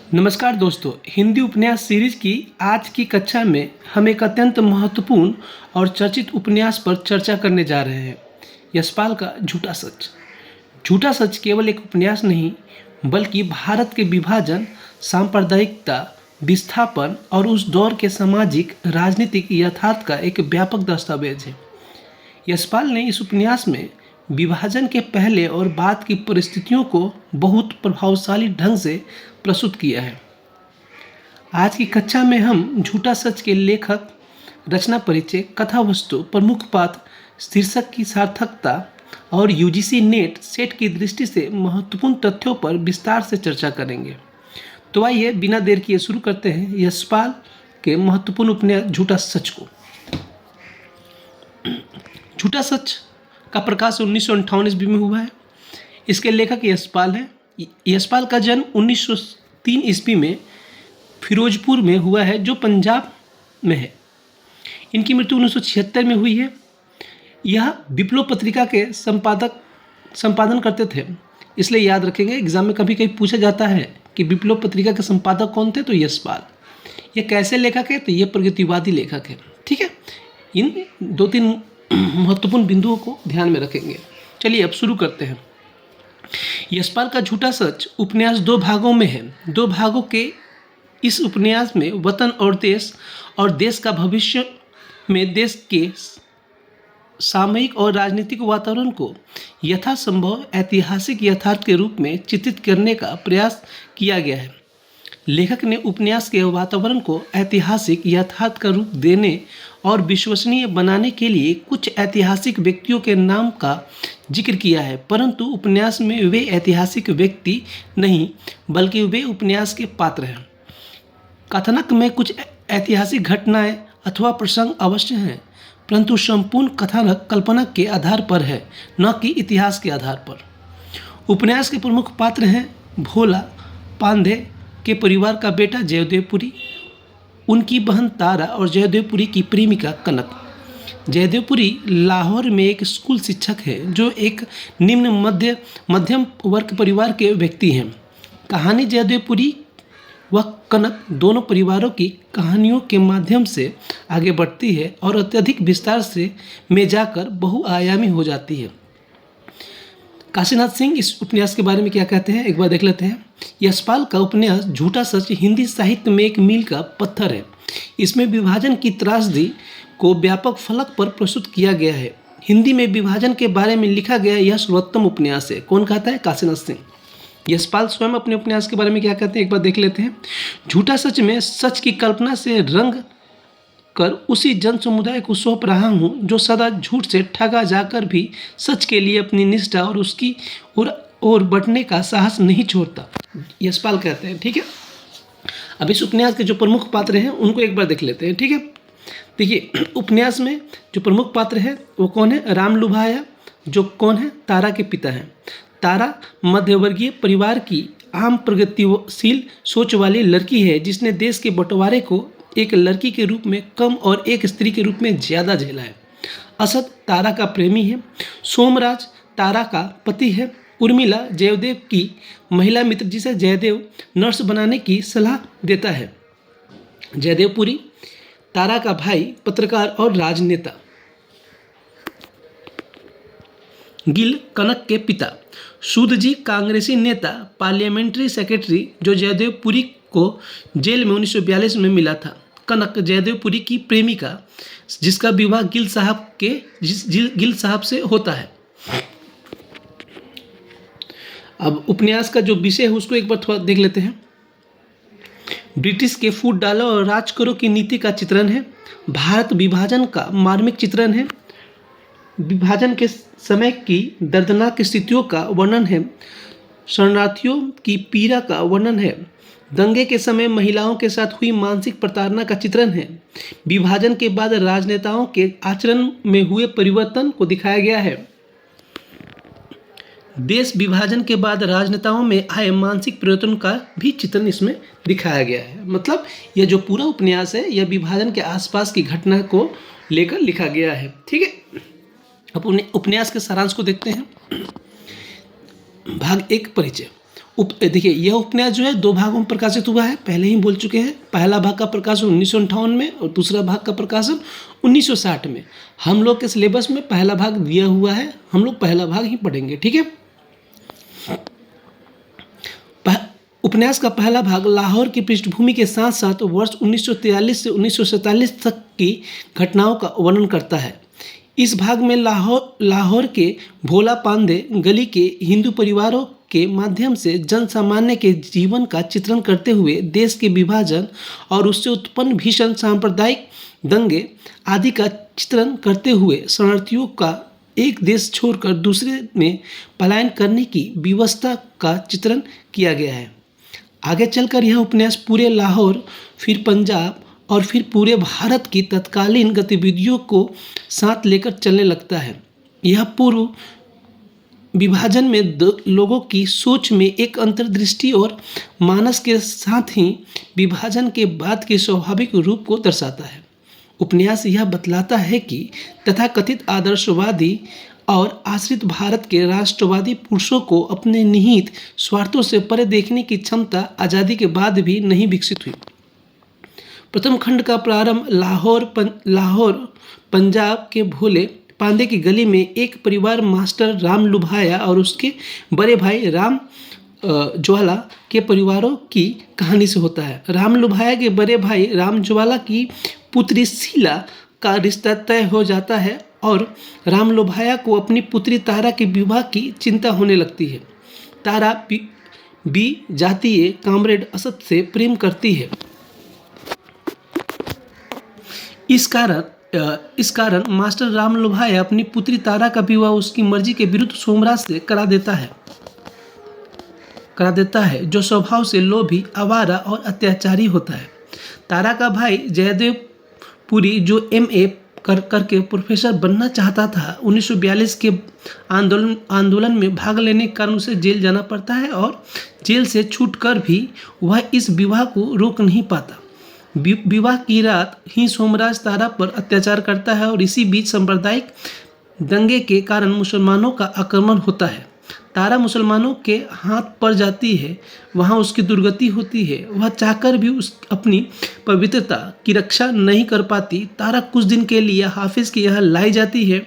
नमस्कार दोस्तों, हिंदी उपन्यास सीरीज की आज की कक्षा में हम एक अत्यंत महत्वपूर्ण और चर्चित उपन्यास पर चर्चा करने जा रहे हैं। यशपाल का झूठा सच। झूठा सच केवल एक उपन्यास नहीं, बल्कि भारत के विभाजन, सांप्रदायिकता, विस्थापन और उस दौर के सामाजिक राजनीतिक यथार्थ का एक व्यापक दस्तावेज है। यशपाल ने इस उपन्यास में विभाजन के पहले और बाद की परिस्थितियों को बहुत प्रभावशाली ढंग से प्रस्तुत किया है। आज की कक्षा में हम झूठा सच के लेखक, रचना परिचय, कथा वस्तु, प्रमुख पात्र, शीर्षक की सार्थकता और यूजीसी नेट सेट की दृष्टि से महत्वपूर्ण तथ्यों पर विस्तार से चर्चा करेंगे। तो आइए बिना देर किए शुरू करते हैं यशपाल के महत्वपूर्ण उपन्यास झूठा सच को। झूठा सच का प्रकाश 1958 ईस्वी में हुआ है। इसके लेखक यशपाल हैं। यशपाल का जन्म 1903 ईस्वी में फिरोजपुर में हुआ है, जो पंजाब में है। इनकी मृत्यु 1976 में हुई है। यह विप्लव पत्रिका के संपादन करते थे, इसलिए याद रखेंगे। एग्जाम में कभी कभी पूछा जाता है कि विप्लव पत्रिका के संपादक कौन थे, तो यशपाल। ये कैसे लेखक है, तो ये प्रगतिवादी लेखक है। ठीक है, इन दो तीन महत्वपूर्ण बिंदुओं को ध्यान में रखेंगे। चलिए अब शुरू करते हैं। यशपाल का झूठा सच उपन्यास दो भागों में है। दो भागों के इस उपन्यास में वतन और देश का भविष्य में देश के सामयिक और राजनीतिक वातावरण को यथासंभव ऐतिहासिक यथार्थ के रूप में चित्रित करने का प्रयास किया गया है। लेखक ने उपन्यास के वातावरण को ऐतिहासिक यथार्थ का रूप देने और विश्वसनीय बनाने के लिए कुछ ऐतिहासिक व्यक्तियों के नाम का जिक्र किया है, परंतु उपन्यास में वे ऐतिहासिक व्यक्ति नहीं, बल्कि वे उपन्यास के पात्र हैं। कथानक में कुछ ऐतिहासिक घटनाएं अथवा प्रसंग अवश्य हैं, परंतु संपूर्ण कथानक कल्पना के आधार पर है, न कि इतिहास के आधार पर। उपन्यास के प्रमुख पात्र हैं भोला पांधे के परिवार का बेटा जयदेवपुरी, उनकी बहन तारा और जयदेवपुरी की प्रेमिका कनक। जयदेवपुरी लाहौर में एक स्कूल शिक्षक है, जो एक निम्न मध्यम वर्ग परिवार के व्यक्ति हैं। कहानी जयदेवपुरी व कनक दोनों परिवारों की कहानियों के माध्यम से आगे बढ़ती है और अत्यधिक विस्तार से में जाकर बहुआयामी हो जाती है। काशीनाथ सिंह इस उपन्यास के बारे में क्या कहते हैं, एक बार देख लेते हैं। यशपाल का उपन्यास झूठा सच हिंदी साहित्य में एक मील का पत्थर है। इसमें विभाजन की त्रासदी को व्यापक फलक पर प्रस्तुत किया गया है। हिंदी में विभाजन के बारे में लिखा गया यह सर्वोत्तम उपन्यास है। कौन कहता है? काशीनाथ सिंह। यशपाल स्वयं अपने उपन्यास के बारे में क्या कहते हैं, एक बार देख लेते हैं। झूठा सच में सच की कल्पना से रंग कर उसी जन समुदाय को सौंप रहा हूँ, जो सदा झूठ से ठगा जाकर भी सच के लिए अपनी निष्ठा और उसकी ओर बढ़ने का साहस नहीं छोड़ता, यशपाल कहते हैं। ठीक है, अब इस उपन्यास के जो प्रमुख पात्र हैं उनको एक बार देख लेते हैं। ठीक है, देखिए उपन्यास में जो प्रमुख पात्र है वो कौन है? राम लुभाया, जो कौन है? तारा के पिता हैं। तारा मध्यवर्गीय परिवार की आम प्रगतिशील सोच वाली लड़की है, जिसने देश के बंटवारे को एक लड़की के रूप में कम और एक स्त्री के रूप में ज़्यादा झेला है। असद तारा का प्रेमी है। सोमराज तारा का पति है। उर्मिला जयदेव की महिला मित्र, जिसे जयदेव नर्स बनाने की सलाह देता है। जयदेवपुरी तारा का भाई, पत्रकार और राजनेता। गिल कनक के पिता। सूदजी कांग्रेसी नेता, पार्लियामेंट्री सेक्रेटरी, जो जयदेवपुरी को जेल में 1942 में मिला था। कनक जयदेवपुरी की प्रेमिका, जिसका विवाह गिल साहब से होता है। अब उपन्यास का जो विषय है उसको एक बार थोड़ा देख लेते हैं। ब्रिटिश के फूट डालो और राज करो की नीति का चित्रण है। भारत विभाजन का मार्मिक चित्रण है। विभाजन के समय की दर्दनाक स्थितियों का वर्णन है। शरणार्थियों की पीड़ा का वर्णन है। दंगे के समय महिलाओं के साथ हुई मानसिक प्रताड़ना का चित्रण है। विभाजन के बाद राजनेताओं के आचरण में हुए परिवर्तन को दिखाया गया है। देश विभाजन के बाद राजनेताओं में आए मानसिक परिवर्तन का भी चित्रण इसमें दिखाया गया है। मतलब यह जो पूरा उपन्यास है यह विभाजन के आसपास की घटना को लेकर लिखा गया है। ठीक है, अब उपन्यास के सारांश को देखते हैं। भाग 1 परिचय। देखिए यह उपन्यास जो है 2 भागों में प्रकाशित हुआ है, पहले ही बोल चुके हैं। पहला भाग का प्रकाशन 1958 में और दूसरा भाग का प्रकाशन 1960 में। हम लोग के सिलेबस में पहला भाग दिया हुआ है, हम लोग पहला भाग ही पढ़ेंगे, ठीक है। उपन्यास का पहला भाग लाहौर की पृष्ठभूमि के साथ साथ वर्ष 1943 से 1947 तक की घटनाओं का वर्णन करता है। इस भाग में लाहौर के भोला पांडे गली के हिंदू परिवारों के माध्यम से जन सामान्य के जीवन का चित्रण करते हुए देश के विभाजन और उससे उत्पन्न भीषण सांप्रदायिक दंगे आदि का चित्रण करते हुए शरणार्थियों का एक देश छोड़कर दूसरे में पलायन करने की व्यवस्था का चित्रण किया गया है। आगे चलकर यह उपन्यास पूरे लाहौर, फिर पंजाब और फिर पूरे भारत की तत्कालीन गतिविधियों को साथ लेकर चलने लगता है। यह पूर्व विभाजन में लोगों की सोच में एक अंतर्दृष्टि और मानस के साथ ही विभाजन के बाद के स्वाभाविक रूप को दर्शाता है। उपन्यास यह बतलाता है कि तथाकथित आदर्शवादी और आश्रित भारत के राष्ट्रवादी पुरुषों को अपने निहित स्वार्थों से परे देखने की क्षमता आज़ादी के बाद भी नहीं विकसित हुई। प्रथम खंड का प्रारंभ लाहौर पंजाब के भोले पांडे की गली में एक परिवार मास्टर राम लुभाया और उसके बड़े भाई राम ज्वाला के परिवारों की कहानी से होता है। राम लुभाया के बड़े भाई राम ज्वाला की पुत्री शीला का रिश्ता तय हो जाता है और राम लुभाया को अपनी पुत्री तारा के विवाह की चिंता होने लगती है। तारा बी जातीय कामरेड असद से प्रेम करती है। इस कारण मास्टर राम लुभाया अपनी पुत्री तारा का विवाह उसकी मर्जी के विरुद्ध सोमराज से करा देता है जो स्वभाव से लोभी, आवारा और अत्याचारी होता है। तारा का भाई जयदेव पुरी जो MA करके प्रोफेसर बनना चाहता था, 1942 के आंदोलन में भाग लेने के कारण उसे जेल जाना पड़ता है और जेल से छूटकर भी वह इस विवाह को रोक नहीं पाता। विवाह की रात ही सोमराज तारा पर अत्याचार करता है और इसी बीच सांप्रदायिक दंगे के कारण मुसलमानों का आक्रमण होता है। तारा मुसलमानों के हाथ पड़ जाती है, वहाँ उसकी दुर्गति होती है। वह चाहकर भी अपनी पवित्रता की रक्षा नहीं कर पाती। तारा कुछ दिन के लिए हाफिज़ के यहाँ लाई जाती है।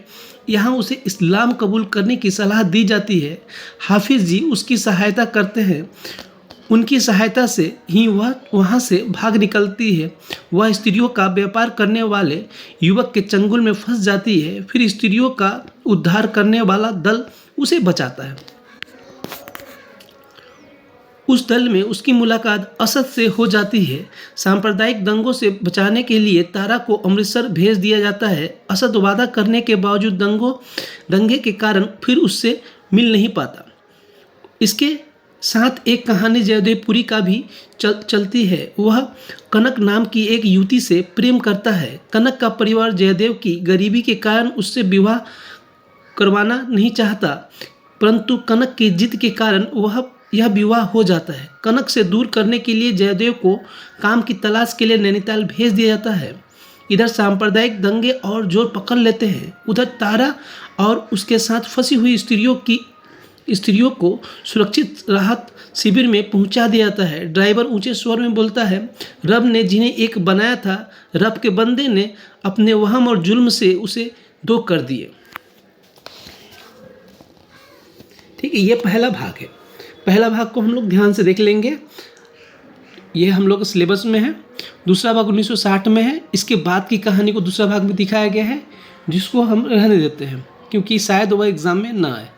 यहाँ उसे इस्लाम कबूल करने की सलाह दी जाती है। हाफिज़ जी उसकी सहायता करते हैं। उनकी सहायता से ही वह वहाँ से भाग निकलती है। वह स्त्रियों का व्यापार करने वाले युवक के चंगुल में फंस जाती है। फिर स्त्रियों का उद्धार करने वाला दल उसे बचाता है। उस दल में उसकी मुलाकात असद से हो जाती है। सांप्रदायिक दंगों से बचाने के लिए तारा को अमृतसर भेज दिया जाता है। असद वादा करने के बावजूद दंगे के कारण फिर उससे मिल नहीं पाता। इसके साथ एक कहानी जयदेवपुरी का भी चलती है। वह कनक नाम की एक युवती से प्रेम करता है। कनक का परिवार जयदेव की गरीबी के कारण उससे विवाह करवाना नहीं चाहता, परंतु कनक की जिद के कारण यह विवाह हो जाता है। कनक से दूर करने के लिए जयदेव को काम की तलाश के लिए नैनीताल भेज दिया जाता है। इधर सांप्रदायिक दंगे और जोर पकड़ लेते हैं। उधर तारा और उसके साथ फंसी हुई स्त्रियों को सुरक्षित राहत शिविर में पहुंचा दिया जाता है। ड्राइवर ऊंचे स्वर में बोलता है, रब ने जिन्हें एक बनाया था, रब के बंदे ने अपने वहम और जुल्म से उसे दो कर दिए। ठीक है, ये पहला भाग है। पहला भाग को हम लोग ध्यान से देख लेंगे। ये हम लोग सिलेबस में है। दूसरा भाग 1960 में है। इसके बाद की कहानी को दूसरा भाग में दिखाया गया है, जिसको हम रहने देते हैं क्योंकि शायद वह एग्ज़ाम में ना आए।